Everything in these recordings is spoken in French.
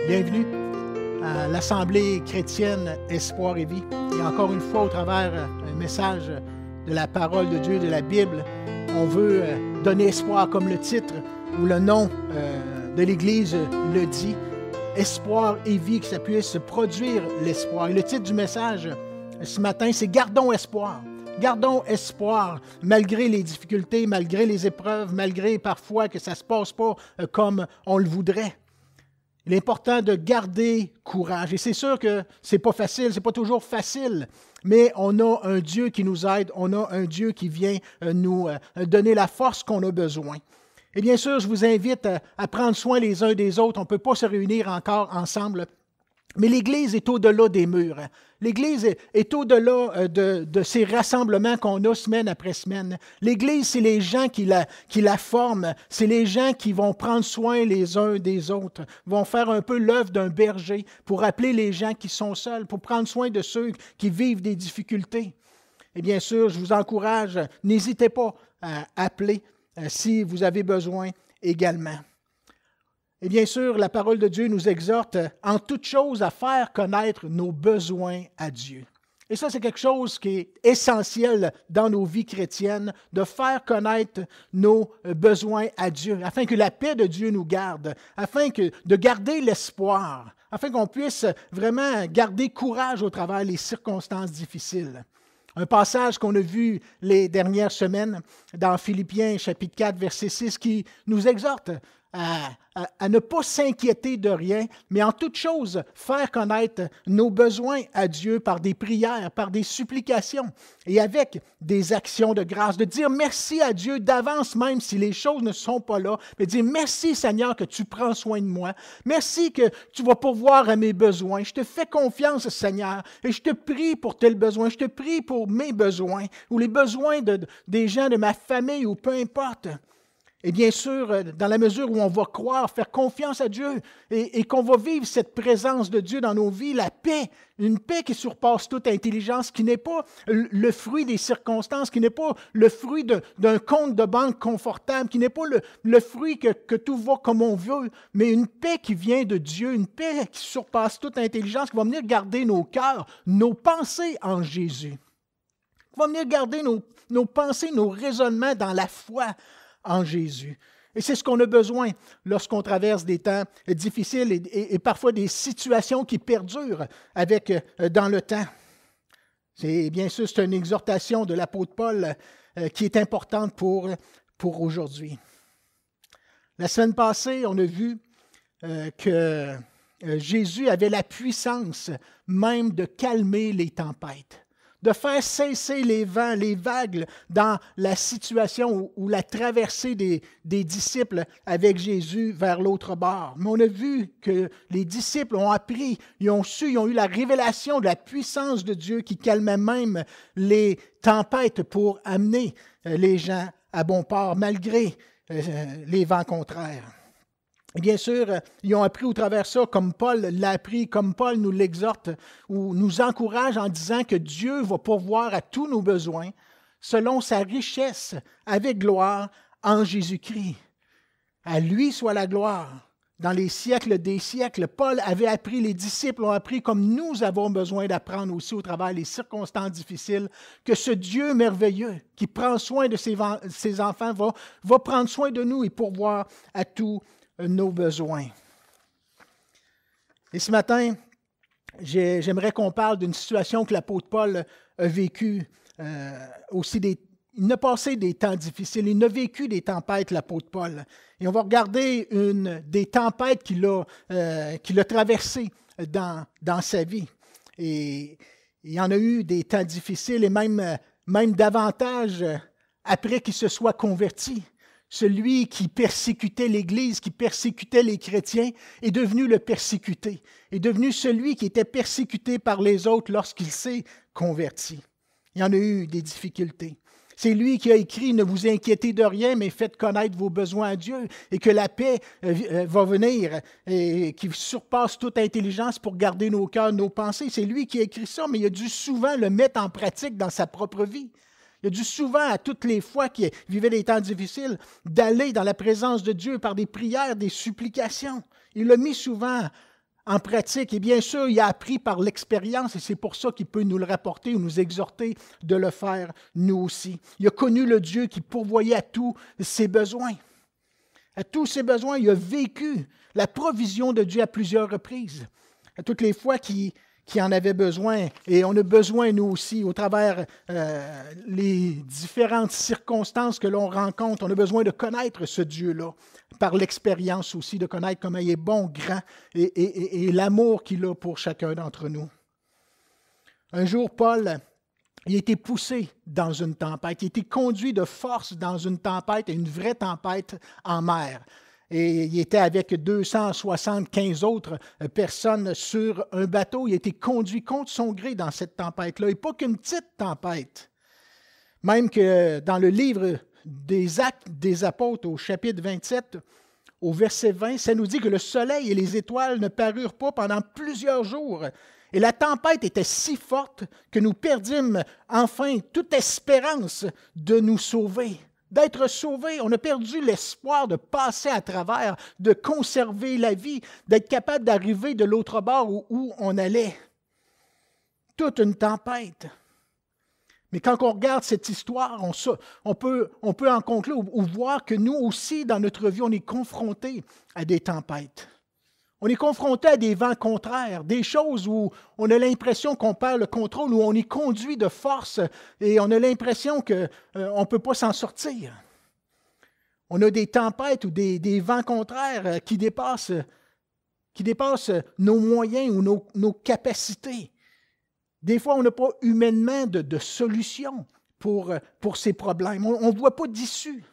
Bienvenue à l'Assemblée chrétienne Espoir et Vie. Et encore une fois, au travers un message de la parole de Dieu, de la Bible, on veut donner espoir comme le titre ou le nom de l'Église le dit. Espoir et vie, que ça puisse produire l'espoir. Et le titre du message ce matin, c'est « Gardons espoir ». Gardons espoir, malgré les difficultés, malgré les épreuves, malgré parfois que ça ne se passe pas comme on le voudrait. Il est important de garder courage. Et c'est sûr que ce n'est pas facile, ce n'est pas toujours facile, mais on a un Dieu qui nous aide, on a un Dieu qui vient nous donner la force qu'on a besoin. Et bien sûr, je vous invite à prendre soin les uns des autres. On ne peut pas se réunir encore ensemble. Mais l'Église est au-delà des murs. L'Église est au-delà de ces rassemblements qu'on a semaine après semaine. L'Église, c'est les gens qui la forment. C'est les gens qui vont prendre soin les uns des autres, vont faire un peu l'œuvre d'un berger pour appeler les gens qui sont seuls, pour prendre soin de ceux qui vivent des difficultés. Et bien sûr, je vous encourage, n'hésitez pas à appeler si vous avez besoin également. Et bien sûr, la parole de Dieu nous exhorte en toute chose à faire connaître nos besoins à Dieu. Et ça, c'est quelque chose qui est essentiel dans nos vies chrétiennes, de faire connaître nos besoins à Dieu, afin que la paix de Dieu nous garde, afin de garder l'espoir, afin qu'on puisse vraiment garder courage au travers des circonstances difficiles. Un passage qu'on a vu les dernières semaines dans Philippiens chapitre 4, verset 6, qui nous exhorte à ne pas s'inquiéter de rien, mais en toute chose, faire connaître nos besoins à Dieu par des prières, par des supplications et avec des actions de grâce, de dire merci à Dieu d'avance même si les choses ne sont pas là, mais dire merci Seigneur que tu prends soin de moi, merci que tu vas pourvoir à mes besoins, je te fais confiance Seigneur et je te prie pour tel besoin, je te prie pour mes besoins ou les besoins des gens de ma famille ou peu importe. Et bien sûr, dans la mesure où on va croire, faire confiance à Dieu et qu'on va vivre cette présence de Dieu dans nos vies, la paix, une paix qui surpasse toute intelligence, qui n'est pas le fruit des circonstances, qui n'est pas le fruit d'un compte de banque confortable, qui n'est pas le fruit que tout va comme on veut, mais une paix qui vient de Dieu, une paix qui surpasse toute intelligence, qui va venir garder nos cœurs, nos pensées en Jésus, qui va venir garder nos pensées, nos raisonnements dans la foi en Jésus. Et c'est ce qu'on a besoin lorsqu'on traverse des temps difficiles et parfois des situations qui perdurent dans le temps. Bien sûr, c'est une exhortation de l'apôtre Paul qui est importante pour aujourd'hui. La semaine passée, on a vu que Jésus avait la puissance même de calmer les tempêtes, de faire cesser les vents, les vagues dans la situation ou la traversée des disciples avec Jésus vers l'autre bord. Mais on a vu que les disciples ont appris, ils ont eu la révélation de la puissance de Dieu qui calmait même les tempêtes pour amener les gens à bon port malgré les vents contraires. Et bien sûr, ils ont appris au travers ça, comme Paul l'a appris, comme Paul nous l'exhorte ou nous encourage en disant que Dieu va pourvoir à tous nos besoins selon sa richesse avec gloire en Jésus-Christ. À lui soit la gloire. Dans les siècles des siècles, Paul avait appris, les disciples ont appris comme nous avons besoin d'apprendre aussi au travers des circonstances difficiles, que ce Dieu merveilleux qui prend soin de ses enfants va prendre soin de nous et pourvoir à tous nos besoins. Et ce matin, j'aimerais qu'on parle d'une situation que l'apôtre Paul a vécue aussi. Il a passé des temps difficiles, il a vécu des tempêtes, l'apôtre Paul. Et on va regarder des tempêtes qu'il a traversées dans sa vie. Et il y en a eu des temps difficiles et même davantage après qu'il se soit converti. Celui qui persécutait l'Église, qui persécutait les chrétiens, est devenu le persécuté, est devenu celui qui était persécuté par les autres lorsqu'il s'est converti. Il y en a eu des difficultés. C'est lui qui a écrit « Ne vous inquiétez de rien, mais faites connaître vos besoins à Dieu et que la paix va venir et qui surpasse toute intelligence pour garder nos cœurs, nos pensées. » C'est lui qui a écrit ça, mais il a dû souvent le mettre en pratique dans sa propre vie. Il a dû souvent, à toutes les fois qu'il vivait des temps difficiles, d'aller dans la présence de Dieu par des prières, des supplications. Il l'a mis souvent en pratique. Et bien sûr, il a appris par l'expérience et c'est pour ça qu'il peut nous le rapporter ou nous exhorter de le faire nous aussi. Il a connu le Dieu qui pourvoyait à tous ses besoins. À tous ses besoins, il a vécu la provision de Dieu à plusieurs reprises. À toutes les fois qu'il en avait besoin. Et on a besoin, nous aussi, au travers les différentes circonstances que l'on rencontre, on a besoin de connaître ce Dieu-là, par l'expérience aussi, de connaître comment il est bon, grand, et l'amour qu'il a pour chacun d'entre nous. Un jour, Paul, il a été poussé dans une tempête, il a été conduit de force dans une tempête, une vraie tempête en mer. Et il était avec 275 autres personnes sur un bateau. Il a été conduit contre son gré dans cette tempête-là. Et pas qu'une petite tempête. Même que dans le livre des Actes des Apôtres, au chapitre 27, au verset 20, ça nous dit que le soleil et les étoiles ne parurent pas pendant plusieurs jours. Et la tempête était si forte que nous perdîmes enfin toute espérance de nous sauver. D'être sauvés, on a perdu l'espoir de passer à travers, de conserver la vie, d'être capable d'arriver de l'autre bord où on allait. Toute une tempête. Mais quand on regarde cette histoire, on peut en conclure ou voir que nous aussi, dans notre vie, on est confrontés à des tempêtes. On est confronté à des vents contraires, des choses où on a l'impression qu'on perd le contrôle, où on est conduit de force et on a l'impression qu'on ne peut pas s'en sortir. On a des tempêtes ou des vents contraires qui dépassent nos moyens ou nos capacités. Des fois, on n'a pas humainement de solution pour ces problèmes. On ne voit pas d'issue.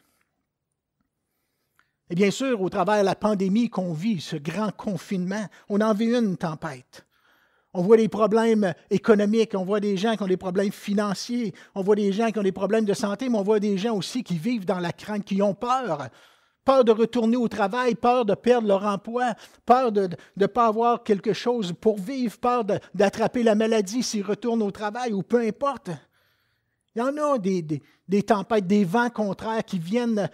Et bien sûr, au travers de la pandémie qu'on vit, ce grand confinement, on en vit une tempête. On voit des problèmes économiques, on voit des gens qui ont des problèmes financiers, on voit des gens qui ont des problèmes de santé, mais on voit des gens aussi qui vivent dans la crainte, qui ont peur. Peur de retourner au travail, peur de perdre leur emploi, peur de ne pas avoir quelque chose pour vivre, peur d'attraper la maladie s'ils retournent au travail ou peu importe. Il y en a des tempêtes, des vents contraires qui viennent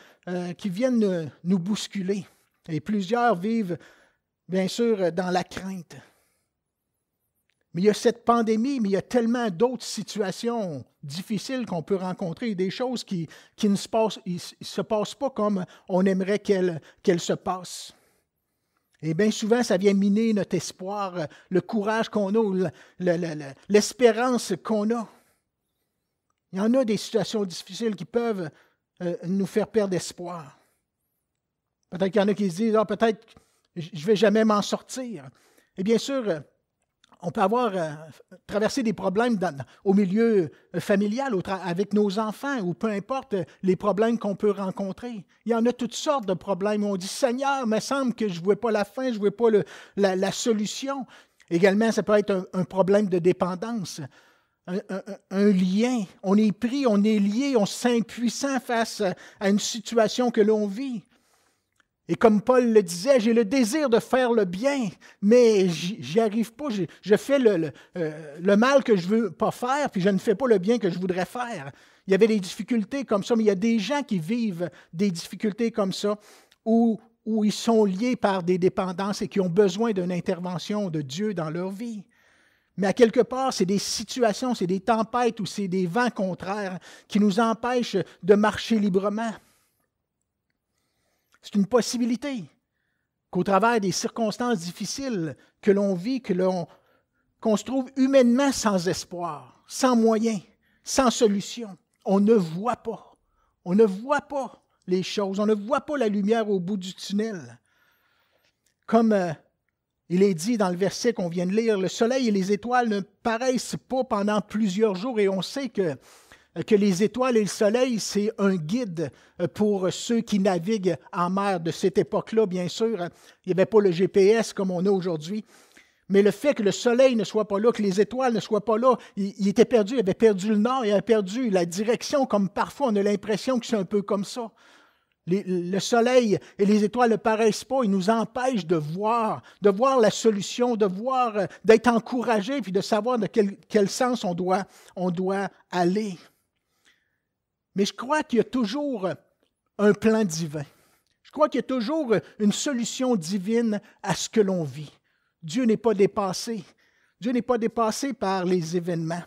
nous bousculer. Et plusieurs vivent, bien sûr, dans la crainte. Mais il y a cette pandémie, mais il y a tellement d'autres situations difficiles qu'on peut rencontrer, des choses qui ne se passent pas comme on aimerait qu'elles se passent. Et bien souvent, ça vient miner notre espoir, le courage qu'on a, l'espérance qu'on a. Il y en a des situations difficiles qui peuvent nous faire perdre espoir. Peut-être qu'il y en a qui se disent « peut-être je ne vais jamais m'en sortir ». Et bien sûr, on peut avoir traversé des problèmes au milieu familial, avec nos enfants, ou peu importe les problèmes qu'on peut rencontrer. Il y en a toutes sortes de problèmes. On dit « Seigneur, il me semble que je ne vois pas la fin, je ne vois pas la solution ». Également, ça peut être un problème de dépendance. Un lien. On est pris, on est lié, on se sent impuissant face à une situation que l'on vit. Et comme Paul le disait, j'ai le désir de faire le bien, mais j'y arrive pas. Je fais le mal que je ne veux pas faire, puis je ne fais pas le bien que je voudrais faire. Il y avait des difficultés comme ça, mais il y a des gens qui vivent des difficultés comme ça, où ils sont liés par des dépendances et qui ont besoin d'une intervention de Dieu dans leur vie. Mais à quelque part, c'est des situations, c'est des tempêtes ou c'est des vents contraires qui nous empêchent de marcher librement. C'est une possibilité qu'au travers des circonstances difficiles que l'on vit, qu'on se trouve humainement sans espoir, sans moyens, sans solution. On ne voit pas. On ne voit pas les choses. On ne voit pas la lumière au bout du tunnel. Comme il est dit dans le verset qu'on vient de lire, le soleil et les étoiles ne paraissent pas pendant plusieurs jours et on sait que les étoiles et le soleil, c'est un guide pour ceux qui naviguent en mer de cette époque-là, bien sûr. Il n'y avait pas le GPS comme on a aujourd'hui. Mais le fait que le soleil ne soit pas là, que les étoiles ne soient pas là, il était perdu, il avait perdu le nord, il avait perdu la direction, comme parfois on a l'impression que c'est un peu comme ça. Le soleil et les étoiles ne paraissent pas, ils nous empêchent de voir la solution, d'être encouragés, puis de savoir de quel sens on doit aller. Mais je crois qu'il y a toujours un plan divin. Je crois qu'il y a toujours une solution divine à ce que l'on vit. Dieu n'est pas dépassé. Dieu n'est pas dépassé par les événements.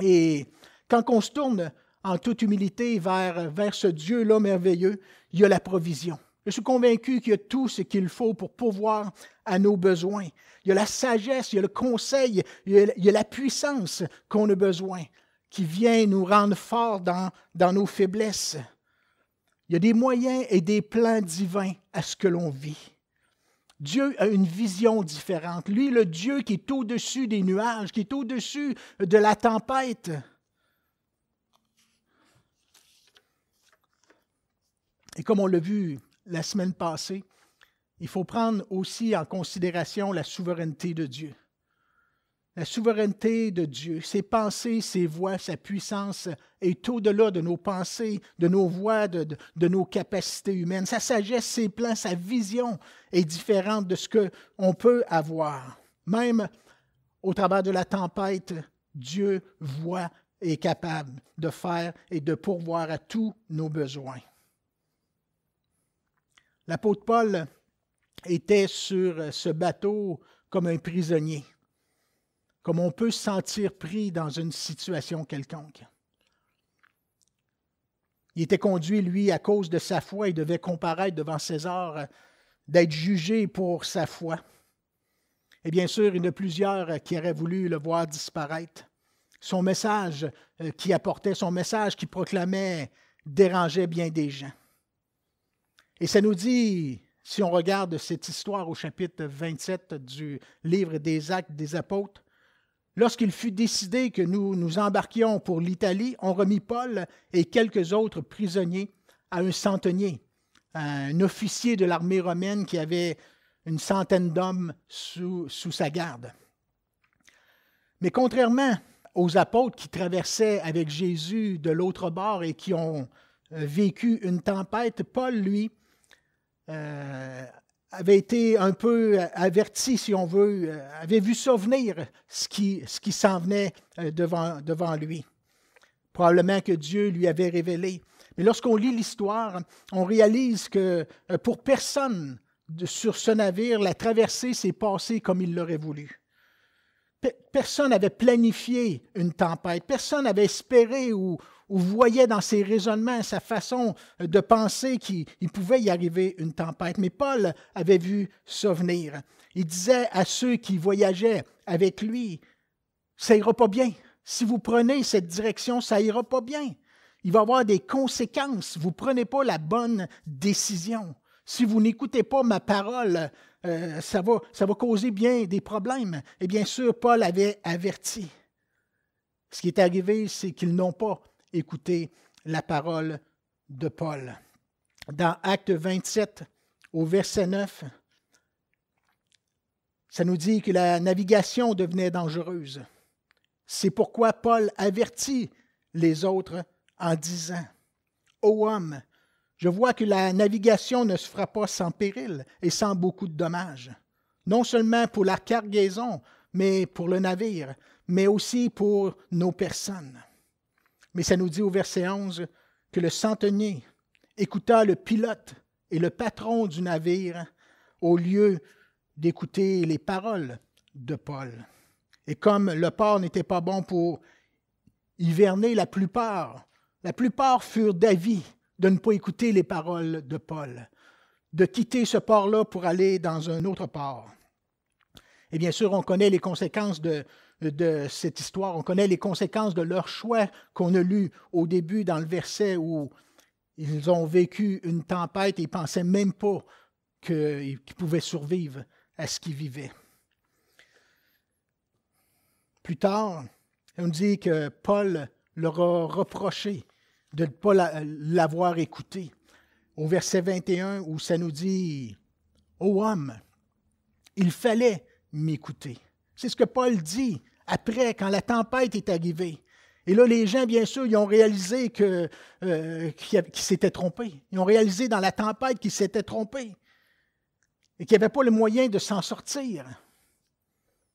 Et quand on se tourne en toute humilité vers ce Dieu-là merveilleux, il y a la provision. Je suis convaincu qu'il y a tout ce qu'il faut pour pourvoir à nos besoins. Il y a la sagesse, il y a le conseil, il y a la puissance qu'on a besoin, qui vient nous rendre forts dans nos faiblesses. Il y a des moyens et des plans divins à ce que l'on vit. Dieu a une vision différente. Lui, le Dieu qui est au-dessus des nuages, qui est au-dessus de la tempête. Et comme on l'a vu la semaine passée, il faut prendre aussi en considération la souveraineté de Dieu. La souveraineté de Dieu, ses pensées, ses voies, sa puissance est au-delà de nos pensées, de nos voies, de nos capacités humaines. Sa sagesse, ses plans, sa vision est différente de ce qu'on peut avoir. Même au travers de la tempête, Dieu voit et est capable de faire et de pourvoir à tous nos besoins. L'apôtre Paul était sur ce bateau comme un prisonnier, comme on peut se sentir pris dans une situation quelconque. Il était conduit, lui, à cause de sa foi. Il devait comparaître devant César, d'être jugé pour sa foi. Et bien sûr, il y en a plusieurs qui auraient voulu le voir disparaître. Son message qu'il apportait, son message qu'il proclamait, dérangeait bien des gens. Et ça nous dit, si on regarde cette histoire au chapitre 27 du livre des Actes des Apôtres, lorsqu'il fut décidé que nous nous embarquions pour l'Italie, on remit Paul et quelques autres prisonniers à un centenier, un officier de l'armée romaine qui avait une centaine d'hommes sous sa garde. Mais contrairement aux apôtres qui traversaient avec Jésus de l'autre bord et qui ont vécu une tempête, Paul, lui, avait été un peu averti, si on veut, avait vu ça venir, ce qui s'en venait devant lui. Probablement que Dieu lui avait révélé. Mais lorsqu'on lit l'histoire, on réalise que pour personne sur ce navire, la traversée s'est passée comme il l'aurait voulu. Personne n'avait planifié une tempête. Personne n'avait espéré ou voyait dans ses raisonnements, sa façon de penser qu'il pouvait y arriver une tempête. Mais Paul avait vu ça venir. Il disait à ceux qui voyageaient avec lui, « Ça ira pas bien. Si vous prenez cette direction, ça ira pas bien. Il va y avoir des conséquences. Vous ne prenez pas la bonne décision. Si vous n'écoutez pas ma parole, ça va causer bien des problèmes. » Et bien sûr, Paul avait averti. Ce qui est arrivé, c'est qu'ils n'ont pas écouté la parole de Paul. Dans Acte 27, au verset 9, ça nous dit que la navigation devenait dangereuse. C'est pourquoi Paul avertit les autres en disant, « Ô homme, je vois que la navigation ne se fera pas sans péril et sans beaucoup de dommages, non seulement pour la cargaison, mais pour le navire, mais aussi pour nos personnes. » Mais ça nous dit au verset 11 que le centenier écouta le pilote et le patron du navire au lieu d'écouter les paroles de Paul. Et comme le port n'était pas bon pour hiverner, la plupart furent d'avis de ne pas écouter les paroles de Paul, de quitter ce port-là pour aller dans un autre port. Et bien sûr, on connaît les conséquences de cette histoire, on connaît les conséquences de leur choix qu'on a lu au début dans le verset où ils ont vécu une tempête et ils ne pensaient même pas qu'ils pouvaient survivre à ce qu'ils vivaient. Plus tard, on dit que Paul leur a reproché de ne pas l'avoir écouté. Au verset 21, où ça nous dit « Ô homme, il fallait m'écouter. » C'est ce que Paul dit après, quand la tempête est arrivée. Et là, les gens, bien sûr, ils ont réalisé qu'ils s'étaient trompés. Ils ont réalisé dans la tempête qu'ils s'étaient trompés et qu'il n'y avait pas le moyen de s'en sortir.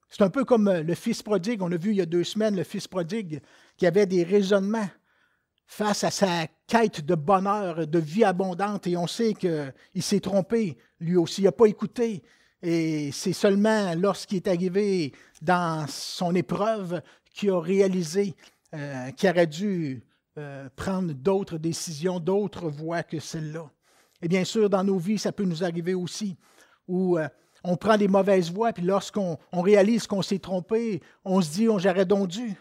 C'est un peu comme le fils prodigue. On a vu il y a 2 semaines le fils prodigue qui avait des raisonnements face à sa quête de bonheur, de vie abondante. Et on sait qu'il s'est trompé lui aussi. Il n'a pas écouté Et c'est seulement lorsqu'il est arrivé dans son épreuve qu'il a réalisé qu'il aurait dû prendre d'autres décisions, d'autres voies que celle-là. Et bien sûr, dans nos vies, ça peut nous arriver aussi, où on prend des mauvaises voies, puis lorsqu'on réalise qu'on s'est trompé, on se dit, oh, j'aurais donc dû.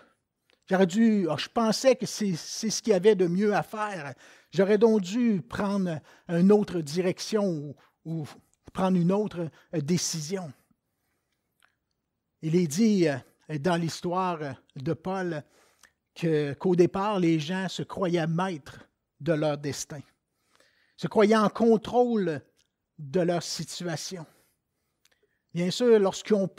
Je pensais que c'est ce qu'il y avait de mieux à faire. J'aurais donc dû prendre une autre direction ou prendre une autre décision. Il est dit dans l'histoire de Paul qu'au départ, les gens se croyaient maîtres de leur destin, se croyaient en contrôle de leur situation. Bien sûr, lorsqu'ils ont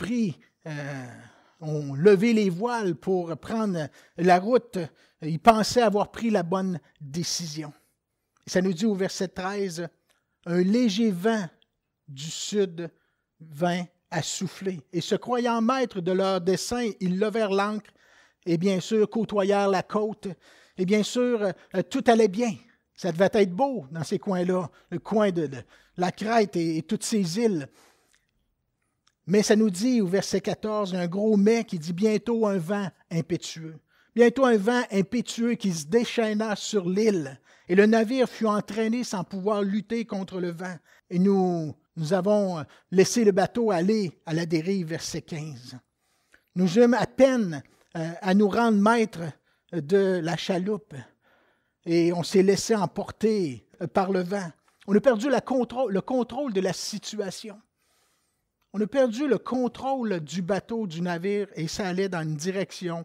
ont levé les voiles pour prendre la route, ils pensaient avoir pris la bonne décision. Et ça nous dit au verset 13, « Un léger vent du sud vint à souffler. Et se croyant maîtres de leur dessein, ils levèrent l'ancre et bien sûr côtoyèrent la côte. Et bien sûr, tout allait bien. Ça devait être beau dans ces coins-là, le coin de la Crète et toutes ces îles. Mais ça nous dit au verset 14, un gros mais qui dit bientôt un vent impétueux. Bientôt un vent impétueux qui se déchaîna sur l'île. Et le navire fut entraîné sans pouvoir lutter contre le vent. Et nous avons laissé le bateau aller à la dérive, verset 15. Nous eûmes à peine à nous rendre maîtres de la chaloupe. Et on s'est laissé emporter par le vent. On a perdu le contrôle de la situation. On a perdu le contrôle du bateau, du navire, et ça allait dans une direction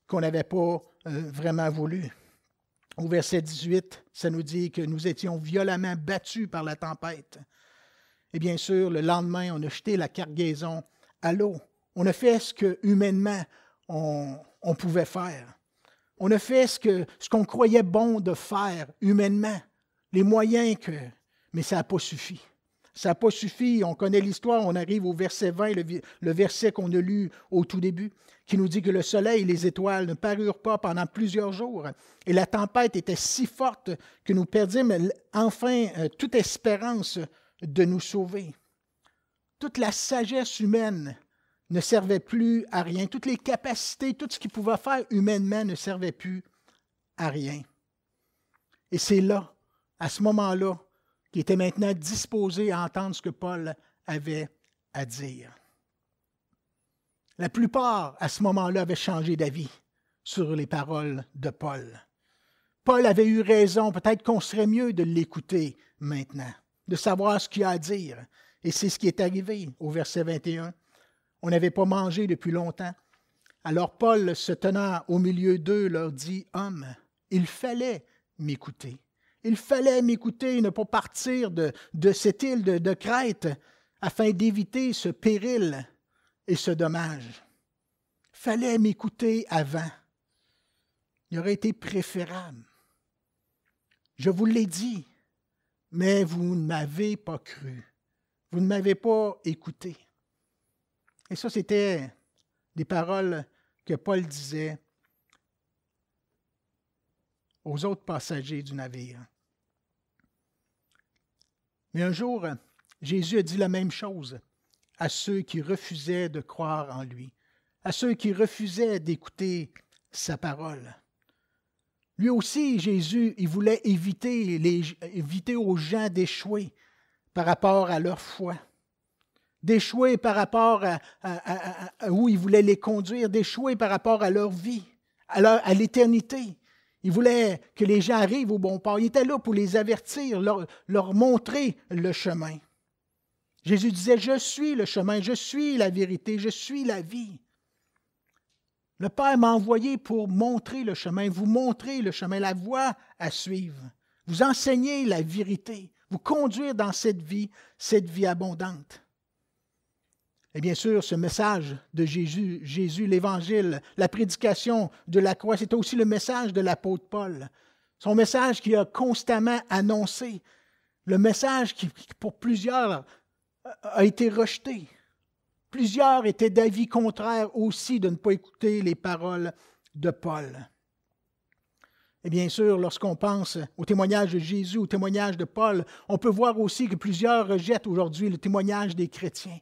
qu'on n'avait pas vraiment voulu. Au verset 18, ça nous dit que nous étions violemment battus par la tempête. Et bien sûr, le lendemain, on a jeté la cargaison à l'eau. On a fait ce que humainement on pouvait faire. On a fait ce qu'on croyait bon de faire humainement, les moyens mais ça n'a pas suffi. Ça n'a pas suffi. On connaît l'histoire. On arrive au verset 20, le verset qu'on a lu au tout début, qui nous dit que le soleil et les étoiles ne parurent pas pendant plusieurs jours. Et la tempête était si forte que nous perdîmes enfin toute espérance de nous sauver. Toute la sagesse humaine ne servait plus à rien. Toutes les capacités, tout ce qu'il pouvait faire humainement ne servait plus à rien. Et c'est là, à ce moment-là, qui était maintenant disposé à entendre ce que Paul avait à dire. La plupart, à ce moment-là, avaient changé d'avis sur les paroles de Paul. Paul avait eu raison, peut-être qu'on serait mieux de l'écouter maintenant, de savoir ce qu'il a à dire. Et c'est ce qui est arrivé au verset 21. On n'avait pas mangé depuis longtemps. Alors Paul, se tenant au milieu d'eux, leur dit, « Hommes, il fallait m'écouter. Il fallait m'écouter et ne pas partir de cette île de Crète afin d'éviter ce péril et ce dommage. Il fallait m'écouter avant. Il aurait été préférable. Je vous l'ai dit, mais vous ne m'avez pas cru. Vous ne m'avez pas écouté. » Et ça, c'était des paroles que Paul disait aux autres passagers du navire. Mais un jour, Jésus a dit la même chose à ceux qui refusaient de croire en lui, à ceux qui refusaient d'écouter sa parole. Lui aussi, Jésus, il voulait éviter aux gens d'échouer par rapport à leur foi, d'échouer par rapport à où il voulait les conduire, d'échouer par rapport à leur vie, à l'éternité. Il voulait que les gens arrivent au bon port. Il était là pour les avertir, leur montrer le chemin. Jésus disait, « Je suis le chemin, je suis la vérité, je suis la vie. » Le Père m'a envoyé pour montrer le chemin, vous montrer le chemin, la voie à suivre, vous enseigner la vérité, vous conduire dans cette vie abondante. Et bien sûr, ce message de Jésus, l'Évangile, la prédication de la croix, c'était aussi le message de l'apôtre Paul. Son message qu'il a constamment annoncé, le message qui, pour plusieurs, a été rejeté. Plusieurs étaient d'avis contraire aussi de ne pas écouter les paroles de Paul. Et bien sûr, lorsqu'on pense au témoignage de Jésus, au témoignage de Paul, on peut voir aussi que plusieurs rejettent aujourd'hui le témoignage des chrétiens.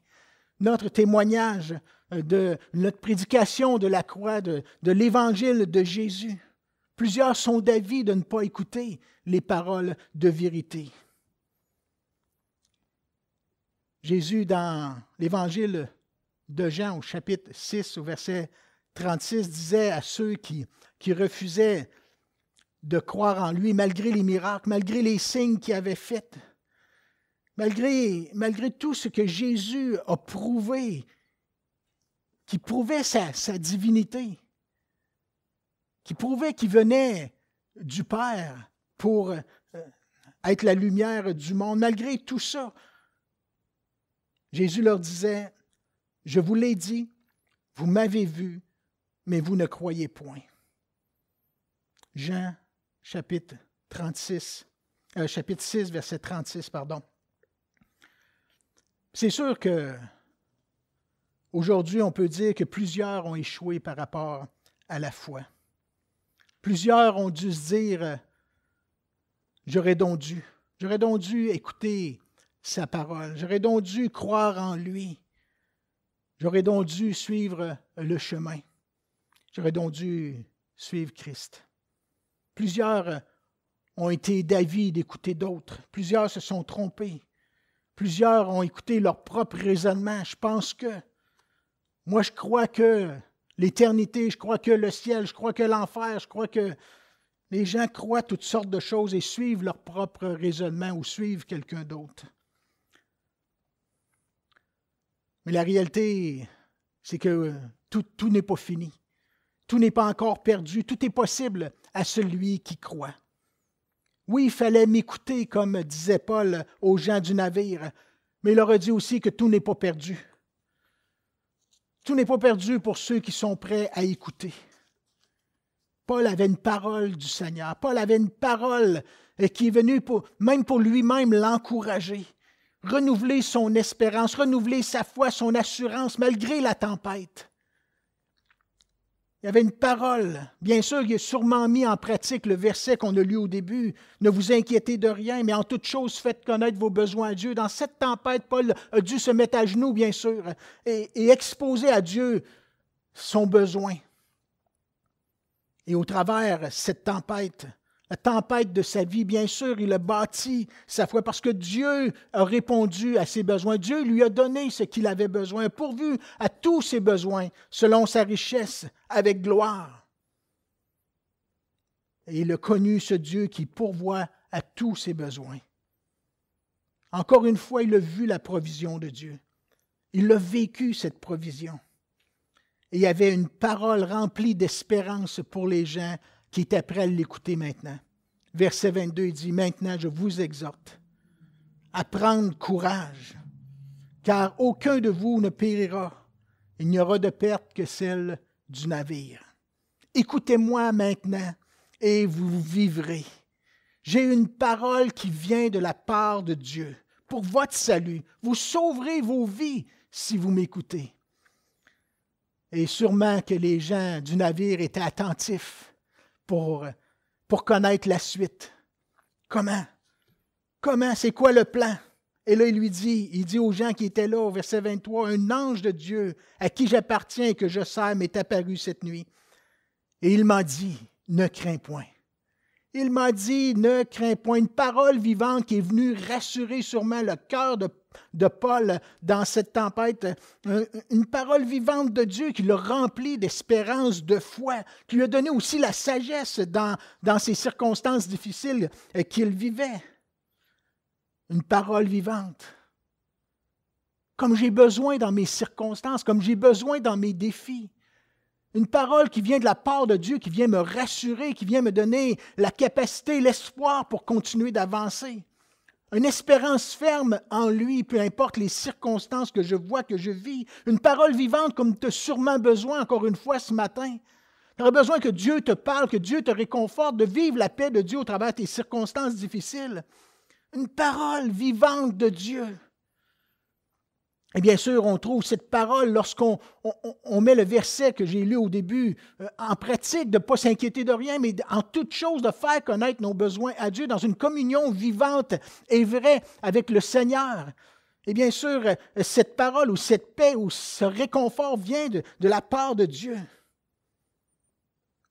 Notre témoignage de notre prédication de la croix, de l'évangile de Jésus. Plusieurs sont d'avis de ne pas écouter les paroles de vérité. Jésus, dans l'évangile de Jean, au chapitre 6, au verset 36, disait à ceux qui refusaient de croire en lui, malgré les miracles, malgré les signes qu'il avait faits, malgré tout ce que Jésus a prouvé, qui prouvait sa divinité, qui prouvait qu'il venait du Père pour être la lumière du monde. Malgré tout ça, Jésus leur disait, « Je vous l'ai dit, vous m'avez vu, mais vous ne croyez point. » Jean, chapitre 6, verset 36, pardon. C'est sûr que aujourd'hui, on peut dire que plusieurs ont échoué par rapport à la foi. Plusieurs ont dû se dire, j'aurais donc dû écouter sa parole, j'aurais donc dû croire en lui, j'aurais donc dû suivre le chemin, j'aurais donc dû suivre Christ. Plusieurs ont été d'avis d'écouter d'autres, plusieurs se sont trompés, plusieurs ont écouté leur propre raisonnement. Je crois que l'éternité, je crois que le ciel, je crois que l'enfer, je crois que les gens croient toutes sortes de choses et suivent leur propre raisonnement ou suivent quelqu'un d'autre. Mais la réalité, c'est que tout n'est pas fini. Tout n'est pas encore perdu. Tout est possible à celui qui croit. Oui, il fallait m'écouter, comme disait Paul aux gens du navire, mais il aurait dit aussi que tout n'est pas perdu. Tout n'est pas perdu pour ceux qui sont prêts à écouter. Paul avait une parole du Seigneur. Paul avait une parole qui est venue même pour lui-même l'encourager, renouveler son espérance, renouveler sa foi, son assurance, malgré la tempête. Il y avait une parole. Bien sûr, il a sûrement mis en pratique le verset qu'on a lu au début. Ne vous inquiétez de rien, mais en toute chose, faites connaître vos besoins à Dieu. Dans cette tempête, Paul a dû se mettre à genoux, bien sûr, et exposer à Dieu son besoin. Et au travers cette tempête, la tempête de sa vie, bien sûr, il a bâti sa foi parce que Dieu a répondu à ses besoins. Dieu lui a donné ce qu'il avait besoin, pourvu à tous ses besoins, selon sa richesse, avec gloire. Et il a connu ce Dieu qui pourvoit à tous ses besoins. Encore une fois, il a vu la provision de Dieu. Il a vécu cette provision. Et il y avait une parole remplie d'espérance pour les gens qui étaient prêts à l'écouter maintenant. Verset 22, il dit, « Maintenant, je vous exhorte à prendre courage, car aucun de vous ne périra. Il n'y aura de perte que celle du navire. Écoutez-moi maintenant et vous vivrez. J'ai une parole qui vient de la part de Dieu pour votre salut. Vous sauverez vos vies si vous m'écoutez. » Et sûrement que les gens du navire étaient attentifs pour connaître la suite. Comment? C'est quoi le plan? Et là, il dit aux gens qui étaient là, au verset 23, « Un ange de Dieu à qui j'appartiens et que je sers m'est apparu cette nuit. Et il m'a dit, ne crains point. » Il m'a dit, ne crains point. Une parole vivante qui est venue rassurer sûrement le cœur de Paul dans cette tempête. Une parole vivante de Dieu qui l'a rempli d'espérance, de foi, qui lui a donné aussi la sagesse dans ces circonstances difficiles qu'il vivait. Une parole vivante. Comme j'ai besoin dans mes circonstances, comme j'ai besoin dans mes défis. Une parole qui vient de la part de Dieu, qui vient me rassurer, qui vient me donner la capacité, l'espoir pour continuer d'avancer. Une espérance ferme en lui, peu importe les circonstances que je vois, que je vis. Une parole vivante comme tu as sûrement besoin, encore une fois, ce matin. Tu auras besoin que Dieu te parle, que Dieu te réconforte, de vivre la paix de Dieu au travers de tes circonstances difficiles. Une parole vivante de Dieu. Et bien sûr, on trouve cette parole lorsqu'on met le verset que j'ai lu au début en pratique, de ne pas s'inquiéter de rien, mais en toute chose de faire connaître nos besoins à Dieu dans une communion vivante et vraie avec le Seigneur. Et bien sûr, cette parole ou cette paix ou ce réconfort vient de la part de Dieu.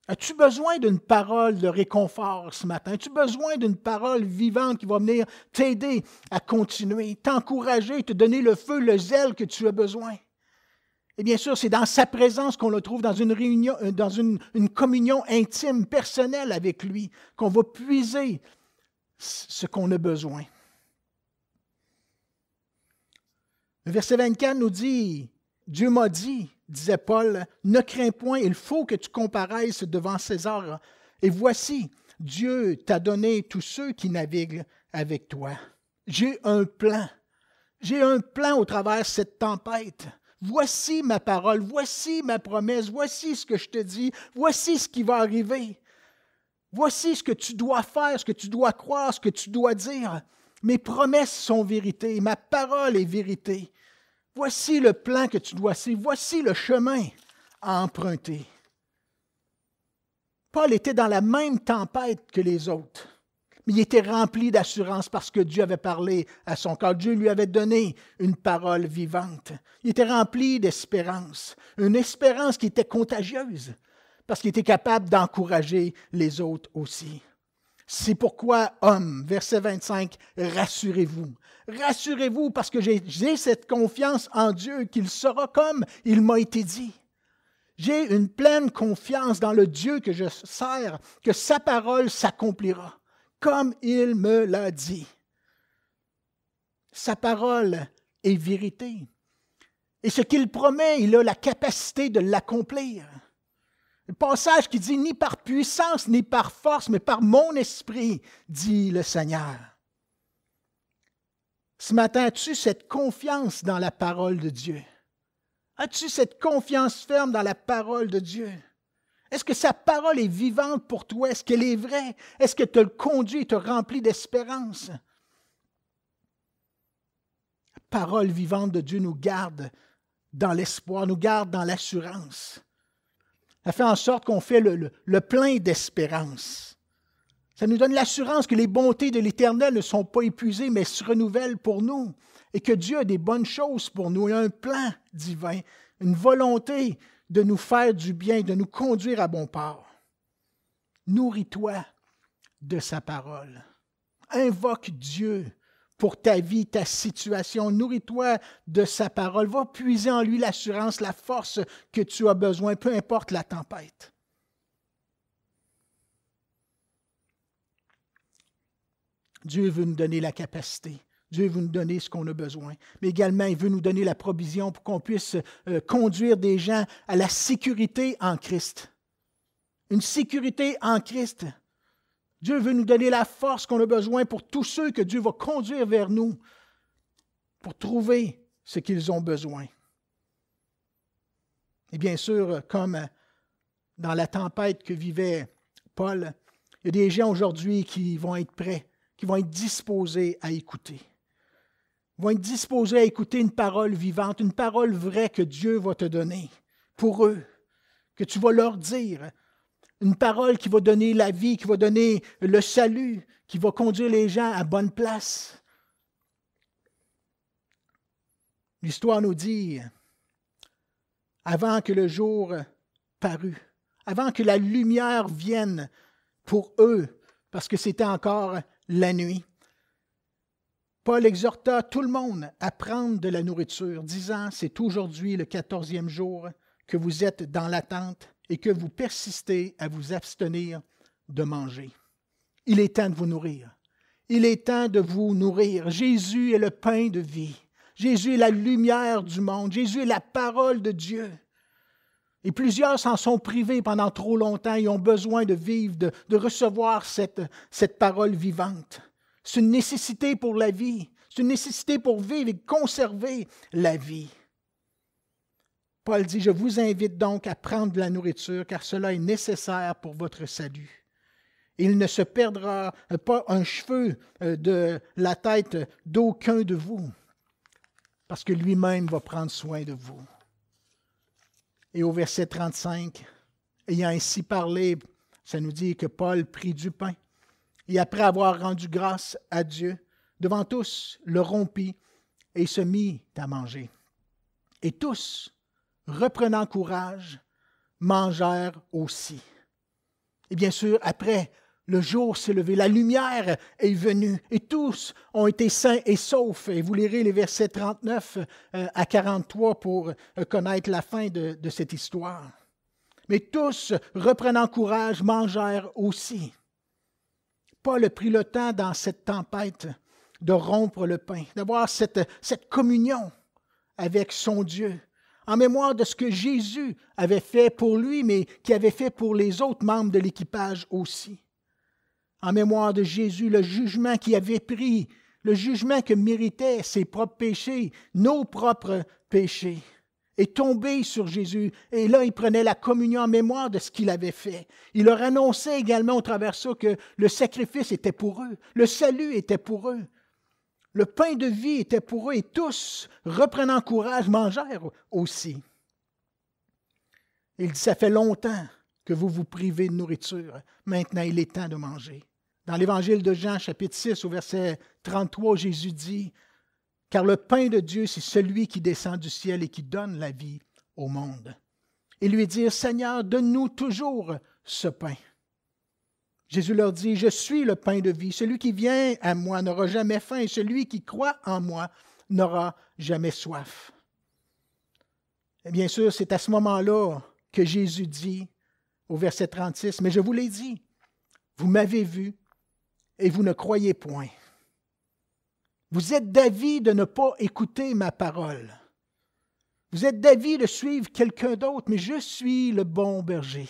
As-tu besoin d'une parole de réconfort ce matin? As-tu besoin d'une parole vivante qui va venir t'aider à continuer, t'encourager, te donner le feu, le zèle que tu as besoin? Et bien sûr, c'est dans sa présence qu'on le trouve dans une réunion, dans une communion intime, personnelle avec lui, qu'on va puiser ce qu'on a besoin. Le verset 24 nous dit, « Dieu m'a dit, disait Paul, ne crains point, il faut que tu comparaisses devant César. Et voici, Dieu t'a donné tous ceux qui naviguent avec toi. J'ai un plan. J'ai un plan au travers de cette tempête. Voici ma parole, voici ma promesse, voici ce que je te dis, voici ce qui va arriver. Voici ce que tu dois faire, ce que tu dois croire, ce que tu dois dire. Mes promesses sont vérité, ma parole est vérité. Voici le plan que tu dois suivre, voici le chemin à emprunter. » Paul était dans la même tempête que les autres, mais il était rempli d'assurance parce que Dieu avait parlé à son cœur. Dieu lui avait donné une parole vivante. Il était rempli d'espérance, une espérance qui était contagieuse parce qu'il était capable d'encourager les autres aussi. C'est pourquoi, hommes, verset 25, rassurez-vous. Rassurez-vous parce que j'ai cette confiance en Dieu qu'il sera comme il m'a été dit. J'ai une pleine confiance dans le Dieu que je sers, que sa parole s'accomplira, comme il me l'a dit. Sa parole est vérité. Et ce qu'il promet, il a la capacité de l'accomplir. Le passage qui dit « Ni par puissance, ni par force, mais par mon esprit, dit le Seigneur. » Ce matin, as-tu cette confiance dans la parole de Dieu? As-tu cette confiance ferme dans la parole de Dieu? Est-ce que sa parole est vivante pour toi? Est-ce qu'elle est vraie? Est-ce que te le conduit et te remplit d'espérance? La parole vivante de Dieu nous garde dans l'espoir, nous garde dans l'assurance. Ça fait en sorte qu'on fait le plein d'espérance. Ça nous donne l'assurance que les bontés de l'Éternel ne sont pas épuisées, mais se renouvellent pour nous. Et que Dieu a des bonnes choses pour nous. Il a un plan divin, une volonté de nous faire du bien, de nous conduire à bon port. Nourris-toi de sa parole. Invoque Dieu pour ta vie, ta situation. Nourris-toi de sa parole. Va puiser en lui l'assurance, la force que tu as besoin, peu importe la tempête. Dieu veut nous donner la capacité. Dieu veut nous donner ce qu'on a besoin. Mais également, il veut nous donner la provision pour qu'on puisse conduire des gens à la sécurité en Christ. Une sécurité en Christ. Dieu veut nous donner la force qu'on a besoin pour tous ceux que Dieu va conduire vers nous pour trouver ce qu'ils ont besoin. Et bien sûr, comme dans la tempête que vivait Paul, il y a des gens aujourd'hui qui vont être prêts, qui vont être disposés à écouter. Ils vont être disposés à écouter une parole vivante, une parole vraie que Dieu va te donner pour eux, que tu vas leur dire. Une parole qui va donner la vie, qui va donner le salut, qui va conduire les gens à bonne place. L'histoire nous dit, avant que le jour parût, avant que la lumière vienne pour eux, parce que c'était encore la nuit, Paul exhorta tout le monde à prendre de la nourriture, disant, c'est aujourd'hui le 14e jour que vous êtes dans l'attente et que vous persistez à vous abstenir de manger. Il est temps de vous nourrir. Il est temps de vous nourrir. Jésus est le pain de vie. Jésus est la lumière du monde. Jésus est la parole de Dieu. Et plusieurs s'en sont privés pendant trop longtemps et ont besoin de vivre, de recevoir cette parole vivante. C'est une nécessité pour la vie. C'est une nécessité pour vivre et conserver la vie. Paul dit, je vous invite donc à prendre de la nourriture, car cela est nécessaire pour votre salut. Il ne se perdra pas un cheveu de la tête d'aucun de vous. parce que lui-même va prendre soin de vous. Et au verset 35, ayant ainsi parlé, ça nous dit que Paul prit du pain et après avoir rendu grâce à Dieu, devant tous, le rompit et se mit à manger. Et tous, reprenant courage, mangèrent aussi. Et bien sûr, après, le jour s'est levé, la lumière est venue et tous ont été sains et saufs. Et vous lirez les versets 39 à 43 pour connaître la fin de cette histoire. Mais tous, reprenant courage, mangèrent aussi. Paul a pris le temps dans cette tempête de rompre le pain, d'avoir cette communion avec son Dieu, en mémoire de ce que Jésus avait fait pour lui, mais qui avait fait pour les autres membres de l'équipage aussi. En mémoire de Jésus, le jugement qu'il avait pris, le jugement que méritaient ses propres péchés, nos propres péchés, est tombé sur Jésus. Et là, il prenait la communion en mémoire de ce qu'il avait fait. Il leur annonçait également au travers de ça que le sacrifice était pour eux, le salut était pour eux. Le pain de vie était pour eux et tous, reprenant courage, mangèrent aussi. Il dit, ça fait longtemps que vous vous privez de nourriture. Maintenant, il est temps de manger. Dans l'Évangile de Jean, chapitre 6, au verset 33, Jésus dit, « Car le pain de Dieu, c'est celui qui descend du ciel et qui donne la vie au monde. » Et lui dire, « Seigneur, donne-nous toujours ce pain. » Jésus leur dit, « Je suis le pain de vie. Celui qui vient à moi n'aura jamais faim, et celui qui croit en moi n'aura jamais soif. » Et bien sûr, c'est à ce moment-là que Jésus dit, au verset 36, « Mais je vous l'ai dit, vous m'avez vu et vous ne croyez point. Vous êtes d'avis de ne pas écouter ma parole. Vous êtes d'avis de suivre quelqu'un d'autre, mais je suis le bon berger.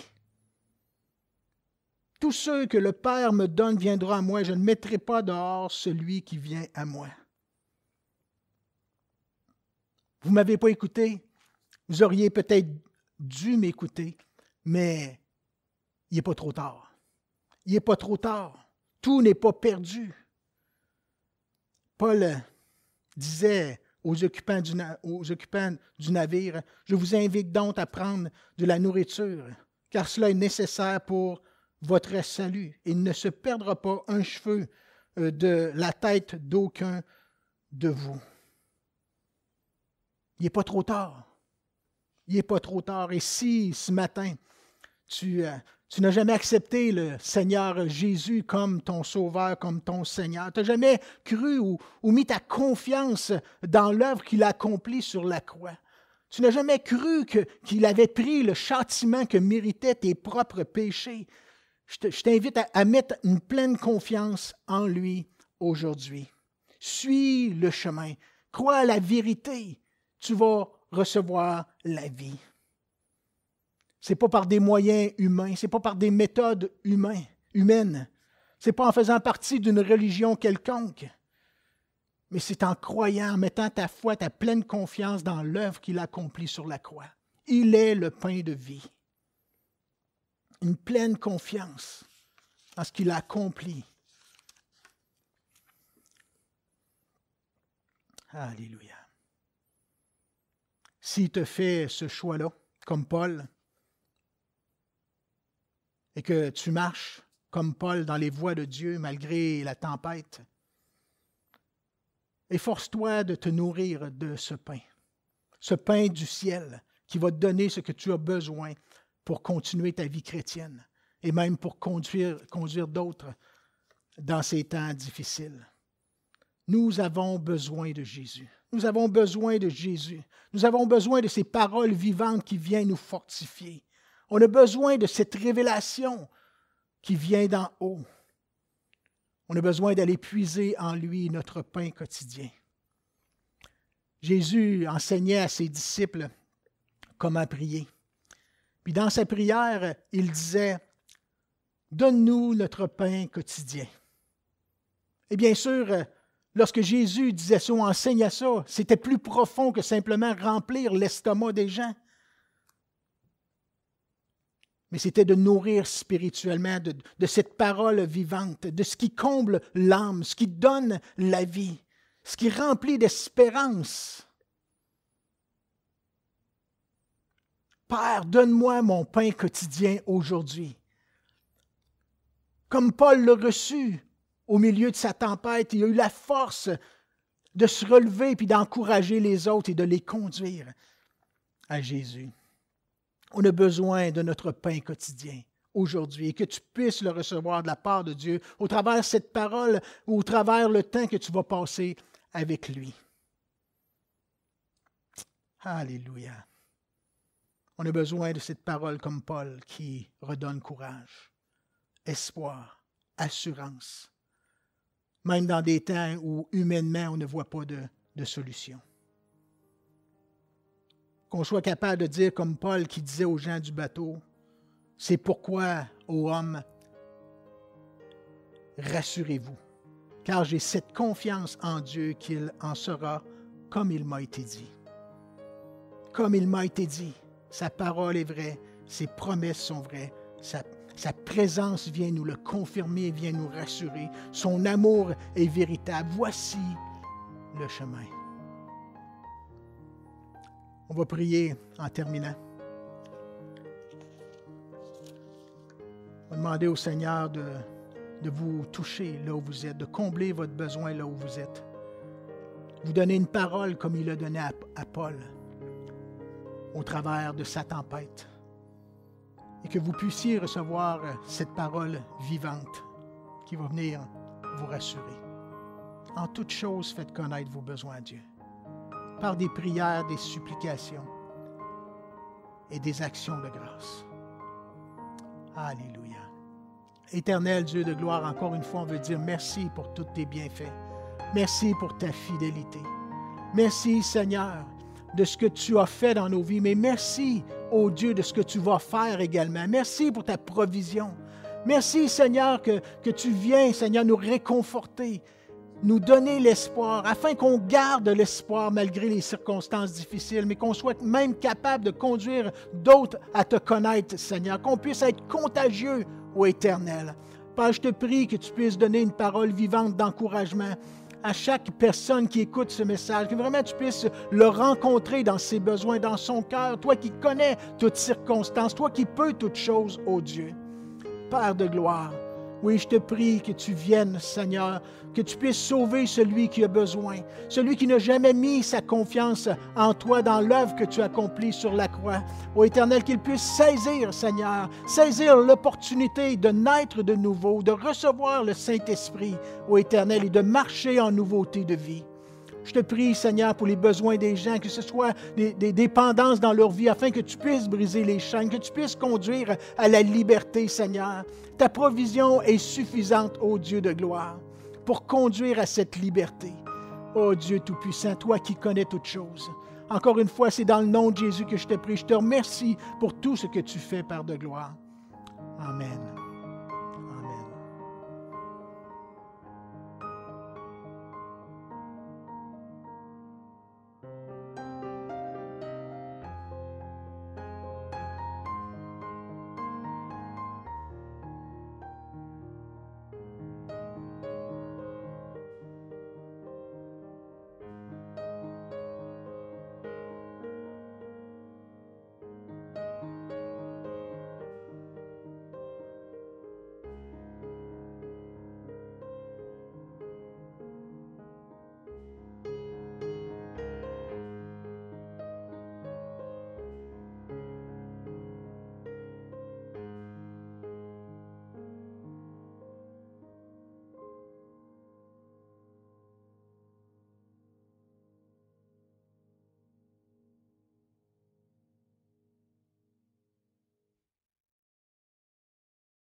Tous ceux que le Père me donne viendront à moi, je ne mettrai pas dehors celui qui vient à moi. Vous ne m'avez pas écouté, vous auriez peut-être dû m'écouter, mais il n'est pas trop tard. Il n'est pas trop tard. Tout n'est pas perdu. Paul disait aux occupants du navire, « Je vous invite donc à prendre de la nourriture, car cela est nécessaire pour votre salut. Il ne se perdra pas un cheveu de la tête d'aucun de vous. » Il n'est pas trop tard. Il n'est pas trop tard. Et si ce matin, tu n'as jamais accepté le Seigneur Jésus comme ton Sauveur, comme ton Seigneur, tu n'as jamais cru ou mis ta confiance dans l'œuvre qu'il a accomplie sur la croix, tu n'as jamais cru qu'il avait pris le châtiment que méritaient tes propres péchés, je t'invite à mettre une pleine confiance en lui aujourd'hui. Suis le chemin. Crois à la vérité. Tu vas recevoir la vie. Ce n'est pas par des moyens humains, ce n'est pas par des méthodes humaines, ce n'est pas en faisant partie d'une religion quelconque, mais c'est en croyant, en mettant ta foi, ta pleine confiance dans l'œuvre qu'il a accomplie sur la croix. Il est le pain de vie. Une pleine confiance en ce qu'il a accompli. Alléluia. S'il te fait ce choix-là, comme Paul, et que tu marches comme Paul dans les voies de Dieu malgré la tempête, efforce-toi de te nourrir de ce pain du ciel qui va te donner ce que tu as besoin pour continuer ta vie chrétienne et même pour conduire d'autres dans ces temps difficiles. Nous avons besoin de Jésus. Nous avons besoin de Jésus. Nous avons besoin de ces paroles vivantes qui viennent nous fortifier. On a besoin de cette révélation qui vient d'en haut. On a besoin d'aller puiser en lui notre pain quotidien. Jésus enseignait à ses disciples comment prier. Puis dans sa prière, il disait, « Donne-nous notre pain quotidien. » Et bien sûr, lorsque Jésus disait ça ou enseignait ça, c'était plus profond que simplement remplir l'estomac des gens. Mais c'était de nourrir spirituellement de cette parole vivante, de ce qui comble l'âme, ce qui donne la vie, ce qui remplit d'espérance. Père, donne-moi mon pain quotidien aujourd'hui. Comme Paul l'a reçu au milieu de sa tempête, il a eu la force de se relever puis d'encourager les autres et de les conduire à Jésus. On a besoin de notre pain quotidien aujourd'hui et que tu puisses le recevoir de la part de Dieu au travers de cette parole ou au travers le temps que tu vas passer avec lui. Alléluia. On a besoin de cette parole comme Paul qui redonne courage, espoir, assurance, même dans des temps où humainement on ne voit pas de solution. Qu'on soit capable de dire comme Paul qui disait aux gens du bateau, c'est pourquoi, ô hommes, rassurez-vous, car j'ai cette confiance en Dieu qu'il en sera comme il m'a été dit. Comme il m'a été dit, sa parole est vraie, ses promesses sont vraies, sa présence vient nous le confirmer, vient nous rassurer, son amour est véritable. Voici le chemin. On va prier en terminant. On va demander au Seigneur de vous toucher là où vous êtes, de combler votre besoin là où vous êtes. Vous donner une parole comme il l'a donné à Paul au travers de sa tempête. Et que vous puissiez recevoir cette parole vivante qui va venir vous rassurer. En toute chose, faites connaître vos besoins à Dieu. Par des prières, des supplications et des actions de grâce. Alléluia. Éternel Dieu de gloire, encore une fois, on veut dire merci pour tous tes bienfaits. Merci pour ta fidélité. Merci, Seigneur, de ce que tu as fait dans nos vies, mais merci, ô Dieu, de ce que tu vas faire également. Merci pour ta provision. Merci, Seigneur, que tu viens, Seigneur, nous réconforter, nous donner l'espoir, afin qu'on garde l'espoir malgré les circonstances difficiles, mais qu'on soit même capable de conduire d'autres à te connaître, Seigneur, qu'on puisse être contagieux, ô Éternel. Père, je te prie que tu puisses donner une parole vivante d'encouragement à chaque personne qui écoute ce message, que vraiment tu puisses le rencontrer dans ses besoins, dans son cœur, toi qui connais toutes circonstances, toi qui peux toutes choses, ô Dieu. Père de gloire, oui, je te prie que tu viennes, Seigneur, que tu puisses sauver celui qui a besoin, celui qui n'a jamais mis sa confiance en toi dans l'œuvre que tu accomplis sur la croix. Ô Éternel, qu'il puisse saisir, Seigneur, saisir l'opportunité de naître de nouveau, de recevoir le Saint-Esprit, ô Éternel, et de marcher en nouveauté de vie. Je te prie, Seigneur, pour les besoins des gens, que ce soit des dépendances dans leur vie, afin que tu puisses briser les chaînes, que tu puisses conduire à la liberté, Seigneur. Ta provision est suffisante, ô Dieu de gloire, pour conduire à cette liberté. Ô Dieu Tout-Puissant, toi qui connais toutes choses. Encore une fois, c'est dans le nom de Jésus que je te prie. Je te remercie pour tout ce que tu fais, Père de gloire. Amen.